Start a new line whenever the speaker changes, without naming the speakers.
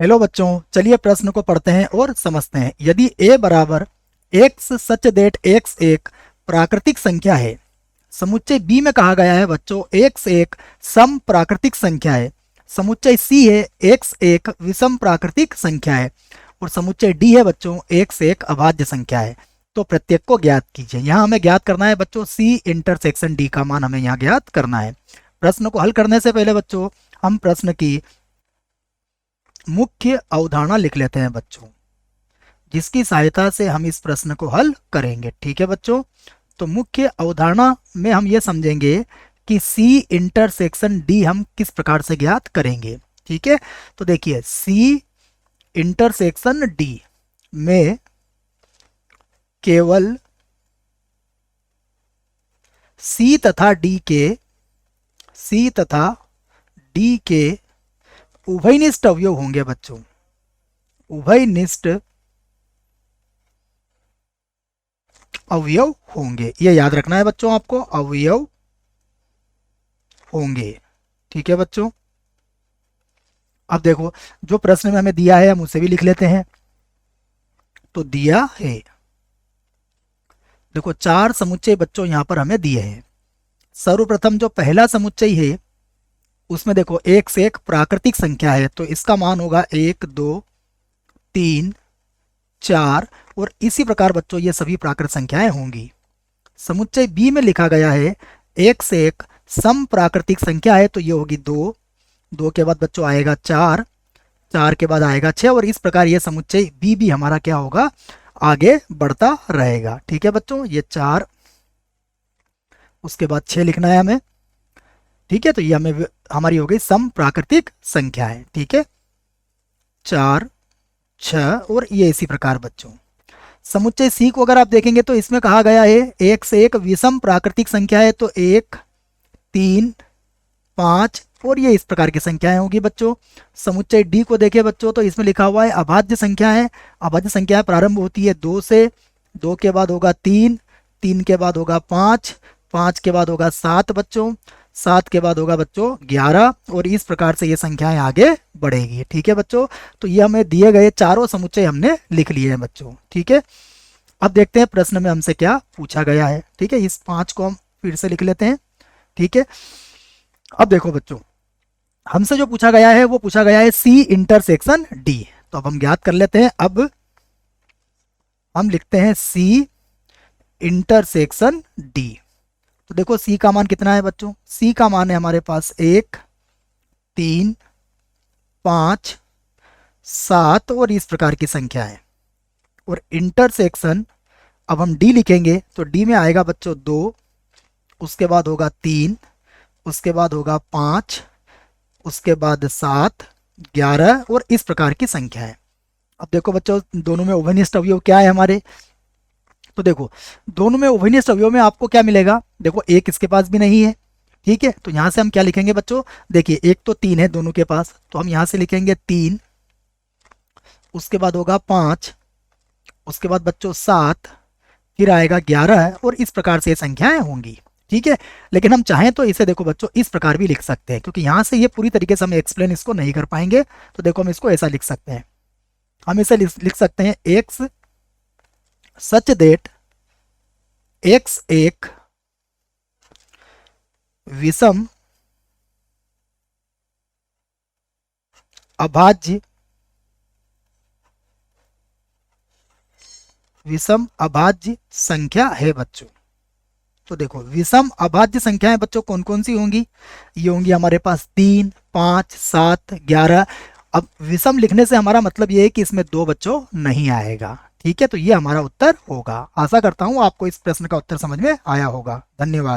Hello बच्चों, चलिए प्रश्न को पढ़ते हैं और समझते हैं। यदि a बराबर x सच दैट x एक प्राकृतिक संख्या है, समुच्चय b में कहा गया है बच्चों x एक सम प्राकृतिक संख्या है, समुच्चय c है x एक विषम प्राकृतिक संख्या है और समुच्चय d है बच्चों x एक अभाज्य संख्या है, तो प्रत्येक को ज्ञात कीजिए। यहाँ हमें ज्ञात करना है बच्चों c इंटरसेक्शन d का मान हमें यहाँ ज्ञात करना है। प्रश्न को हल करने से पहले बच्चों हम प्रश्न की मुख्य अवधारणा लिख लेते हैं बच्चों, जिसकी सहायता से हम इस प्रश्न को हल करेंगे। ठीक है बच्चों, तो मुख्य अवधारणा में हम ये समझेंगे कि C इंटरसेक्शन D हम किस प्रकार से ज्ञात करेंगे। ठीक है, तो देखिए C इंटरसेक्शन D में केवल C तथा D के उभयनिष्ठ अवयव होंगे बच्चों, उभयनिष्ठ अवयव होंगे, ये याद रखना है बच्चों आपको, अवयव होंगे। ठीक है बच्चों, अब देखो जो प्रश्न में हमें दिया है हम उसे भी लिख लेते हैं। तो दिया है, देखो चार समुच्चय बच्चों यहां पर हमें दिए हैं। सर्वप्रथम जो पहला समुच्चय है उसमें देखो एक से एक प्राकृतिक संख्या है, तो इसका मान होगा 1 2 3 4 और इसी प्रकार बच्चों ये सभी प्राकृत संख्याएं होंगी। समुच्चय बी में लिखा गया है एक से एक सम प्राकृतिक संख्या है, तो ये होगी 2, 2 के बाद बच्चों आएगा 4, 4 के बाद आएगा 6 और इस प्रकार ये समुच्चय बी भी हमारा क्या होगा, आगे बढ़ता रहेगा। ठीक है बच्चों, ये 4 उसके बाद 6 लिखना है हमें। ठीक है, तो ये हमें हमारी हो गई सम प्राकृतिक संख्या है। ठीक है, 4 6 और ये इसी प्रकार बच्चों। समुच्चय सी को अगर आप देखेंगे तो इसमें कहा गया है एक से एक विषम प्राकृतिक संख्या है, तो 1 3 5 और ये इस प्रकार की संख्याएं होगी बच्चों। समुच्चय डी को देखें बच्चों तो इसमें लिखा हुआ है अभाज्य संख्या है, अभाज्य संख्या प्रारंभ होती है 2 से, 2 के बाद होगा 3, 3 के बाद होगा 5, 5 के बाद होगा 7 बच्चों, 7 के बाद होगा बच्चों 11 और इस प्रकार से ये संख्याएं आगे बढ़ेगी। ठीक है बच्चों, तो ये हमें दिए गए चारों समुच्चय हमने लिख लिए हैं बच्चों। ठीक है, अब देखते हैं प्रश्न में हमसे क्या पूछा गया है। ठीक है, इस 5 को हम फिर से लिख लेते हैं। ठीक है, अब देखो बच्चों हमसे जो पूछा गया है वो पूछा गया है C इंटरसेक्शन D, तो अब हम ज्ञात कर लेते हैं। अब हम लिखते हैं C इंटरसेक्शन D। तो देखो C का मान कितना है बच्चों, C का मान है हमारे पास 1 3 5 7 और इस प्रकार की संख्या है। और इंटरसेक्शन अब हम D लिखेंगे तो D में आएगा बच्चों 2, उसके बाद होगा 3, उसके बाद होगा 5, उसके बाद 7 11 और इस प्रकार की संख्या है। अब देखो बच्चों दोनों में उभयनिष्ठ अवयव क्या है हमारे, तो देखो दोनों में उभयनिष्ठ अवयव में आपको क्या मिलेगा, देखो एक इसके पास भी नहीं है। ठीक है, तो यहां से हम क्या लिखेंगे बच्चों, देखिए एक तो 3 है दोनों के पास, तो हम यहां से लिखेंगे 3, उसके बाद होगा 5, उसके बाद बच्चों 7, फिर आएगा 11 और इस प्रकार से ये संख्याएं होंगी। ठीक है, लेकिन हम चाहें तो इसे देखो बच्चों इस प्रकार भी लिख सकते हैं, क्योंकि यहां से ये पूरी तरीके से हम एक्सप्लेन इसको नहीं कर पाएंगे, तो देखो हम इसको ऐसा लिख सकते हैं, हम इसे लिख सकते हैं एक्स सच दैट एक्स एक विषम अभाज्य संख्या है बच्चों। तो देखो विषम अभाज्य संख्याएं बच्चों कौन कौन सी होंगी, ये होंगी हमारे पास 3 5 7 11। अब विषम लिखने से हमारा मतलब ये है कि इसमें 2 बच्चों नहीं आएगा। ठीक है, तो ये हमारा उत्तर होगा। आशा करता हूं आपको इस प्रश्न का उत्तर समझ में आया होगा। धन्यवाद।